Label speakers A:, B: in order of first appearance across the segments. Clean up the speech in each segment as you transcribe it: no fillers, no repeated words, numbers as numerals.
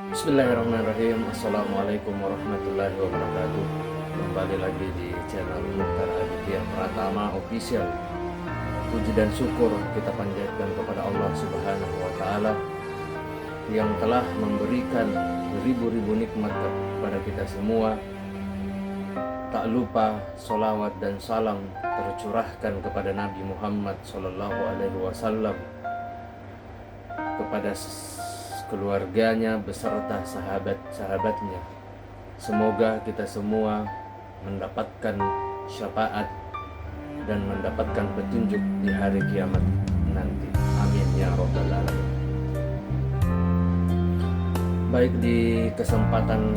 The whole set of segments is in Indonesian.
A: Bismillahirrahmanirrahim. Assalamualaikum warahmatullahi wabarakatuh. Kembali lagi di channel Mukhtar Aditya Pratama Official. Puji dan syukur kita panjatkan kepada Allah Subhanahu wa Ta'ala yang telah memberikan ribu-ribu nikmat kepada kita semua. Tak lupa sholawat dan salam tercurahkan kepada Nabi Muhammad SAW, kepada keluarganya beserta sahabat-sahabatnya. Semoga kita semua mendapatkan syafaat dan mendapatkan petunjuk di hari kiamat nanti. Amin ya rabbal alamin. Baik, di kesempatan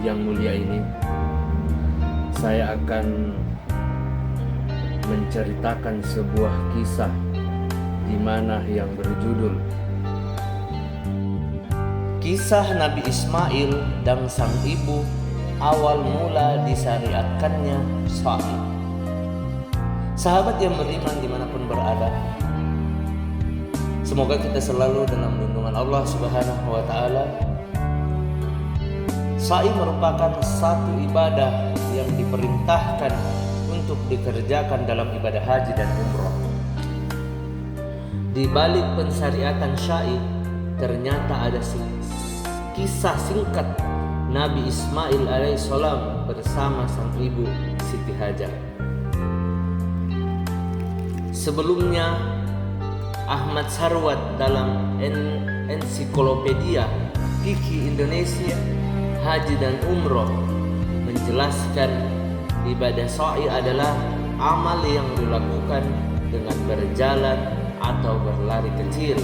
A: yang mulia ini saya akan menceritakan sebuah kisah di mana yang berjudul Kisah Nabi Ismail dan sang ibu awal mula disyariatkannya sha'i. Sahabat yang beriman dimanapun berada, semoga kita selalu dalam lindungan Allah Subhanahu wa Ta'ala. Sha'i merupakan satu ibadah yang diperintahkan untuk dikerjakan dalam ibadah haji dan umroh. Di balik pensyariatan sha'i ternyata ada kisah singkat Nabi Ismail alaihissalam bersama sang ibu Siti Hajar. Sebelumnya, Ahmad Sarwat dalam ensiklopedia Fikih Indonesia Haji dan Umroh menjelaskan ibadah sha'i adalah amal yang dilakukan dengan berjalan atau berlari kecil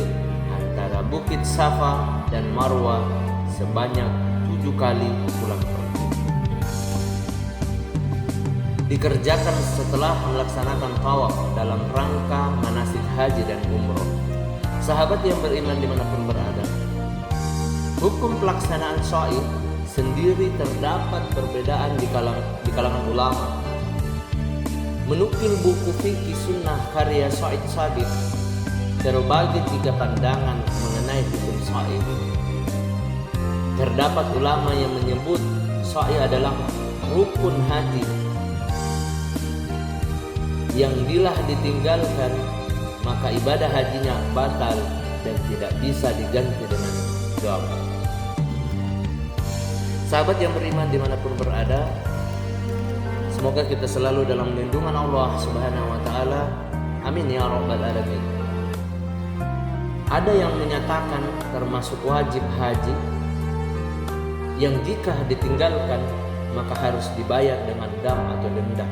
A: antara Bukit Safa dan Marwah sebanyak 7 kali pulang pergi. Dikerjakan setelah melaksanakan tawaf dalam rangka manasik haji dan umroh. Sahabat yang beriman dimanapun berada, hukum pelaksanaan sha'i sendiri terdapat perbedaan di kalangan ulama. Menukil buku fikih sunnah karya Said Sabiq, terbagi 3 pandangan mengenai hukum sha'i. Terdapat ulama yang menyebut sha'i adalah rukun haji yang bila ditinggalkan maka ibadah hajinya batal dan tidak bisa diganti dengan jawab. Sahabat yang beriman dimanapun berada, semoga kita selalu dalam lindungan Allah Subhanahu wa Ta'ala. Amin ya rabbal alamin. Ada yang menyatakan termasuk wajib haji yang jika ditinggalkan maka harus dibayar dengan dam atau denda.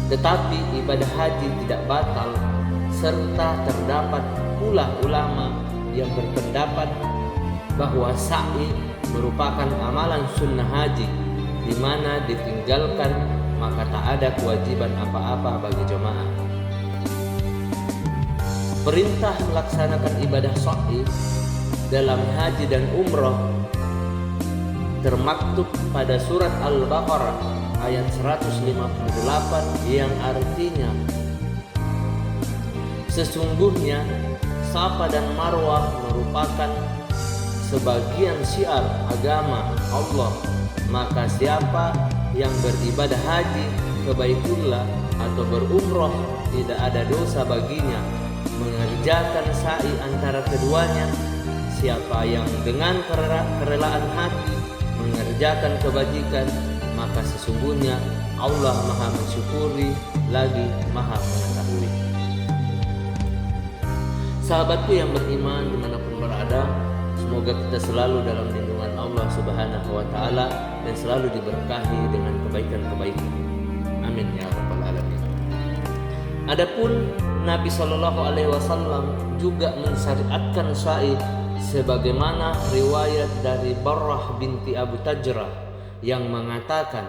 A: Tetapi ibadah haji tidak batal, serta terdapat pula ulama yang berpendapat bahwa sa'i merupakan amalan sunnah haji di mana ditinggalkan maka tak ada kewajiban apa-apa bagi jemaah. Perintah melaksanakan ibadah sha'i dalam haji dan umroh termaktub pada surat Al-Baqarah ayat 158 yang artinya, sesungguhnya Safa dan Marwah merupakan sebagian syiar agama Allah, maka siapa yang beribadah haji ke Baitullah atau berumroh tidak ada dosa baginya mengerjakan sa'i antara keduanya. Siapa yang dengan kerelaan hati mengerjakan kebajikan, maka sesungguhnya Allah Maha mensyukuri lagi Maha mengetahui. Sahabatku yang beriman dimanapun berada, semoga kita selalu dalam lindungan Allah Subhanahu wa Ta'ala dan selalu diberkahi dengan kebaikan-kebaikan. Amin ya rabbal alamin. Adapun Nabi SAW juga mensyariatkan sha'i sebagaimana riwayat dari Barrah binti Abu Tajrah yang mengatakan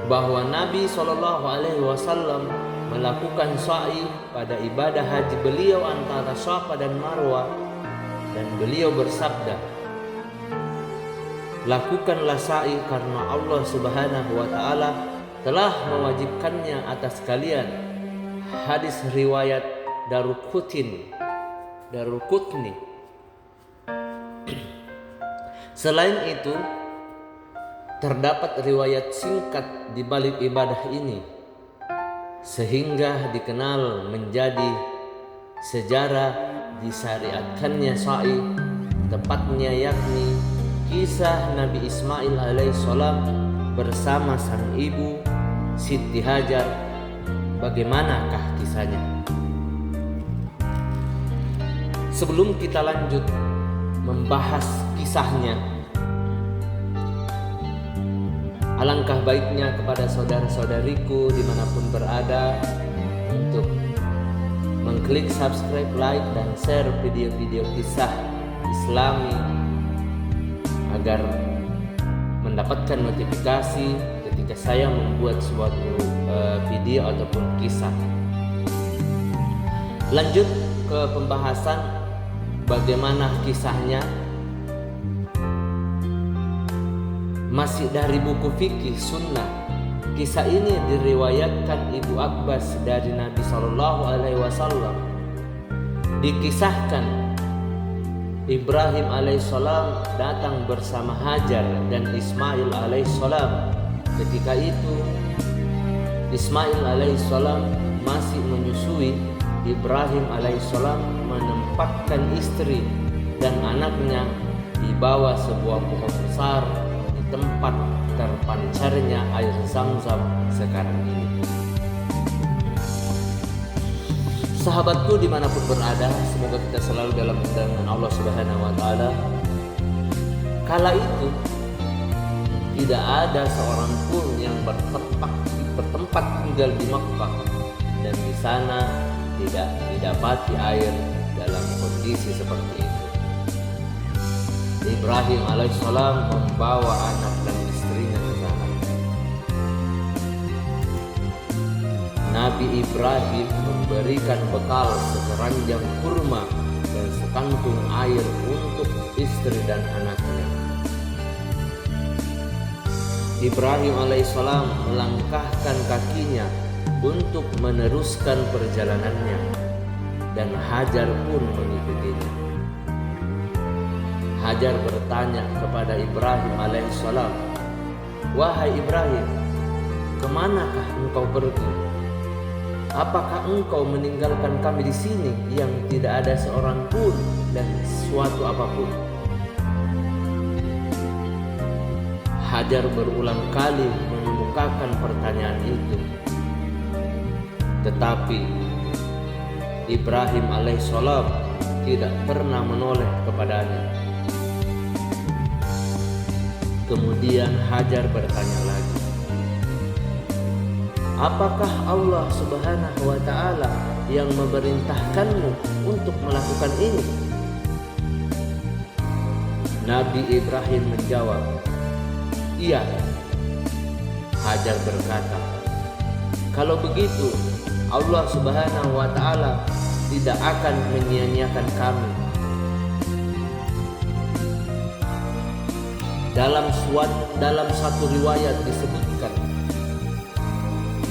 A: bahwa Nabi SAW melakukan sha'i pada ibadah haji beliau antara Safa dan Marwah, dan beliau bersabda, lakukanlah sa'i karena Allah Subhanahu wa Ta'ala telah mewajibkannya atas kalian. Hadis riwayat Daraqutni. Selain itu, terdapat riwayat singkat di balik ibadah ini, sehingga dikenal menjadi sejarah disyariatkannya sa'i, tepatnya yakni kisah Nabi Ismail alaihissalam bersama sang ibu Siti Hajar. Bagaimanakah kisahnya? Sebelum kita lanjut membahas kisahnya, alangkah baiknya kepada saudara-saudariku dimanapun berada untuk mengklik subscribe, like, dan share video-video kisah Islami agar mendapatkan notifikasi ketika saya membuat suatu video ataupun kisah. Lanjut ke pembahasan bagaimana kisahnya. Masih dari buku fikih sunnah. Kisah ini diriwayatkan Ibu Abbas dari Nabi SAW. Dikisahkan Ibrahim alaihissalam datang bersama Hajar dan Ismail alaihissalam. Ketika itu Ismail alaihissalam masih menyusui. Ibrahim alaihissalam menempatkan istri dan anaknya di bawah sebuah pohon besar di tempat terpancarnya air Zamzam sekarang ini. Sahabatku dimanapun berada, semoga kita selalu dalam lindungan Allah Subhanahu wa Ta'ala. Kala itu tidak ada seorang pun yang bertempat tinggal di Makkah, dan di sana tidak didapati air dalam kondisi seperti itu. Ibrahim alaihissalam membawa anak dan istrinya ke sana. Nabi Ibrahim memberikan bekal sekeranjang kurma dan sekantung air untuk istri dan anaknya. Ibrahim alaihissalam melangkahkan kakinya untuk meneruskan perjalanannya, dan Hajar pun mengikutinya. Hajar bertanya kepada Ibrahim alaihissalam, "Wahai Ibrahim, kemanakah engkau pergi? Apakah engkau meninggalkan kami di sini yang tidak ada seorang pun dan sesuatu apapun?" Hajar berulang kali mengemukakan pertanyaan itu, tetapi Ibrahim alaihissalam tidak pernah menoleh kepadanya. Kemudian Hajar bertanya lagi, "Apakah Allah Subhanahu wa Ta'ala yang memerintahkanmu untuk melakukan ini?" Nabi Ibrahim menjawab, "Iya." Hajar berkata, "Kalau begitu, Allah Subhanahu wa Ta'ala tidak akan menyia-nyiakan kami." Dalam satu riwayat disebutkan,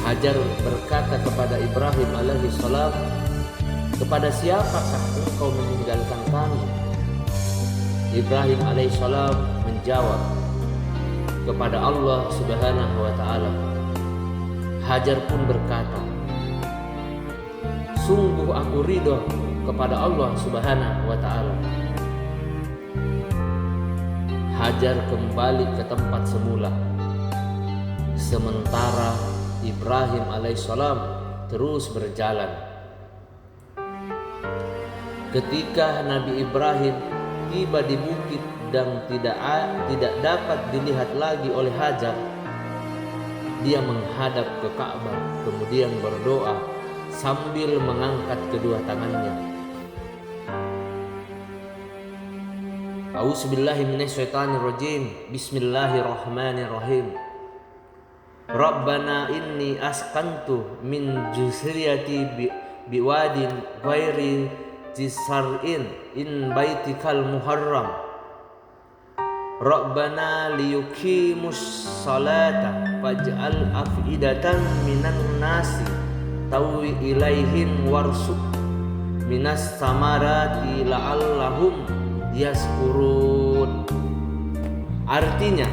A: Hajar berkata kepada Ibrahim alaihissalam, "Kepada siapakah engkau meninggalkan kami?" Ibrahim alaihissalam menjawab, "Kepada Allah Subhanahu wa Ta'ala." Hajar pun berkata, "Sungguh aku ridho kepada Allah Subhanahu wa Ta'ala." Hajar kembali ke tempat semula, sementara Ibrahim alaihissalam terus berjalan. Ketika Nabi Ibrahim tiba di bukit dan tidak dapat dilihat lagi oleh Hajar, dia menghadap ke Ka'bah, kemudian berdoa sambil mengangkat kedua tangannya. A'udzubillahi minasyaitonirrajim. Bismillahirrahmanirrahim. Rabbana inni asqantu min dzurriyyati biwadin ghairi dzar'in in baitikal muharram. Rabbana liyuqimus salata faj'al af'idatan minan nasi tawi ilaihim warsuq minas samarati la'allahum yaskurun. Artinya,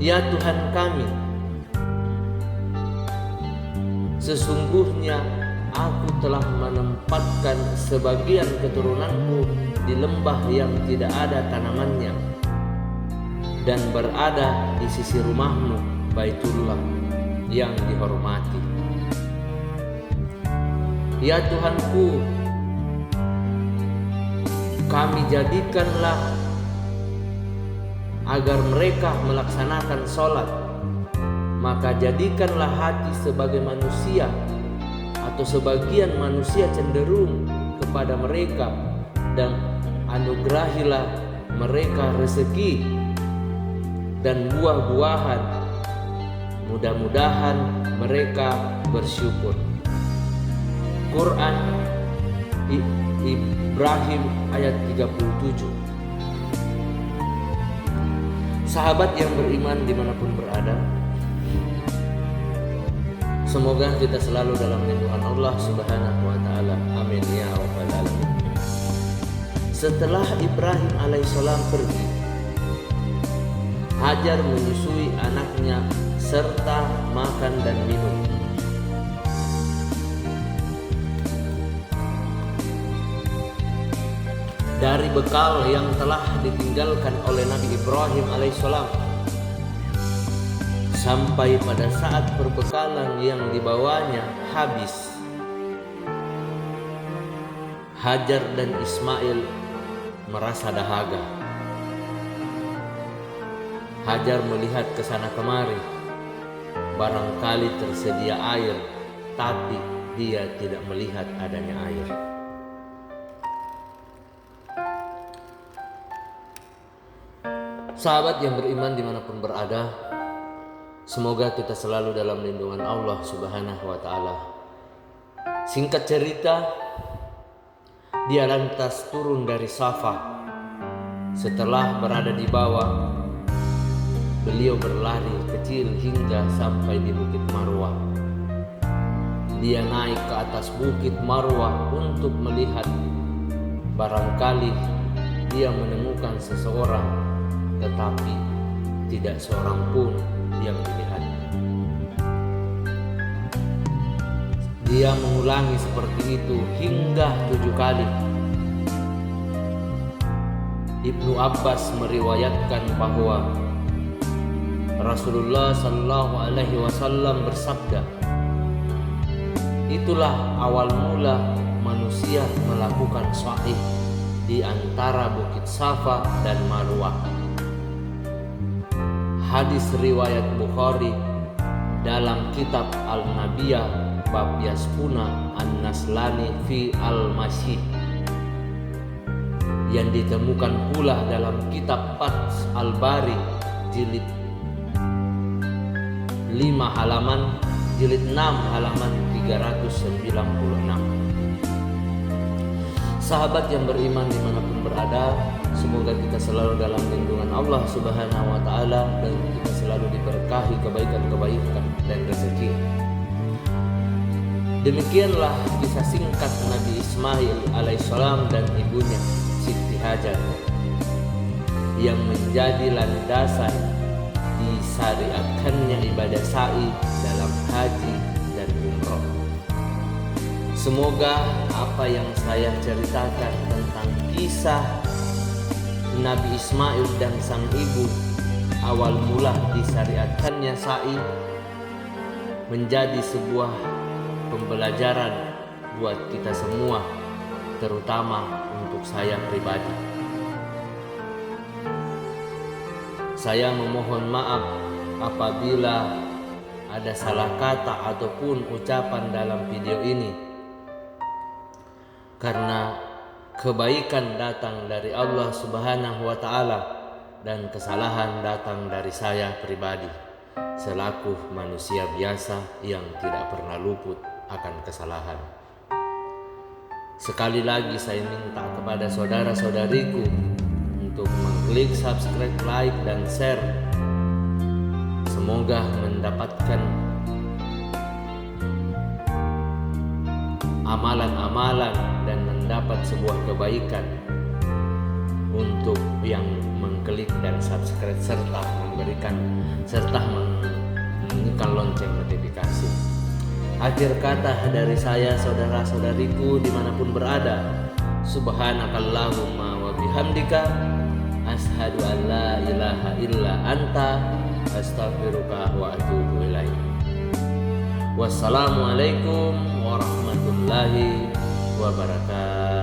A: ya Tuhan kami, sesungguhnya aku telah menempatkan sebagian keturunanku di lembah yang tidak ada tanamannya dan berada di sisi rumahmu, Baitullah yang dihormati. Ya Tuhanku, kami jadikanlah agar mereka melaksanakan sholat, maka jadikanlah hati sebagai manusia atau sebagian manusia cenderung kepada mereka, dan anugerahilah mereka rezeki dan buah-buahan, mudah-mudahan mereka bersyukur. Quran Ibrahim ayat 37. Sahabat yang beriman dimanapun berada, semoga kita selalu dalam lindungan Allah Subhanahu wa ta'ala. Amin ya rabbal alamin. Setelah Ibrahim alaihissalam pergi, Hajar menyusui anaknya serta makan dan minum. Dari bekal yang telah ditinggalkan oleh Nabi Ibrahim alaihissalam, sampai pada saat perbekalan yang dibawanya habis, Hajar dan Ismail merasa dahaga. Hajar melihat ke sana kemari, barangkali tersedia air, tapi dia tidak melihat adanya air. Sahabat yang beriman dimanapun berada, semoga kita selalu dalam lindungan Allah Subhanahu wa ta'ala. Singkat cerita, dia lantas turun dari Safa. Setelah berada di bawah, beliau berlari kecil hingga sampai di Bukit Marwah. Dia naik ke atas Bukit Marwah untuk melihat, barangkali dia menemukan seseorang, tetapi tidak seorang pun yang dilihatnya. Dia mengulangi seperti itu hingga 7 kali. Ibnu Abbas meriwayatkan bahwa Rasulullah Sallallahu Alaihi Wasallam bersabda, itulah awal mula manusia melakukan sa'i di antara Bukit Safa dan Marwah. Hadis riwayat Bukhari dalam kitab Al-Nabiyah bab Yaspuna An-Naslani fi Al-Masih, yang ditemukan pula dalam kitab Fath Al-Bari jilid 5 halaman, jilid 6 halaman 396. Sahabat yang beriman dimanapun berada, semoga kita selalu dalam lindungan Allah Subhanahu wa ta'ala, dan kita selalu diberkahi kebaikan-kebaikan dan rezeki. Demikianlah kisah singkat Nabi Ismail alaihissalam dan ibunya Siti Hajar yang menjadi landasan disyariatkannya ibadah sa'i dalam haji dan umroh. Semoga apa yang saya ceritakan tentang kisah Nabi Ismail dan sang ibu awal mula disyariatkannya sa'i menjadi sebuah pembelajaran buat kita semua, terutama untuk saya pribadi. Saya memohon maaf apabila ada salah kata ataupun ucapan dalam video ini, karena kebaikan datang dari Allah Subhanahu wa ta'ala dan kesalahan datang dari saya pribadi selaku manusia biasa yang tidak pernah luput akan kesalahan. Sekali lagi saya minta kepada saudara-saudariku untuk mengklik subscribe, like, dan share. Semoga mendapatkan amalan-amalan dan mendapat sebuah kebaikan. untuk yang mengklik dan subscribe serta membunyikan lonceng notifikasi. Akhir kata dari saya, saudara-saudariku dimanapun berada, subhanakallahumma wa bihamdika asyhadu an la ilaha illa anta astaghfiruka wa atubu ilaik. Wassalamualaikum warahmatullahi wabarakatuh.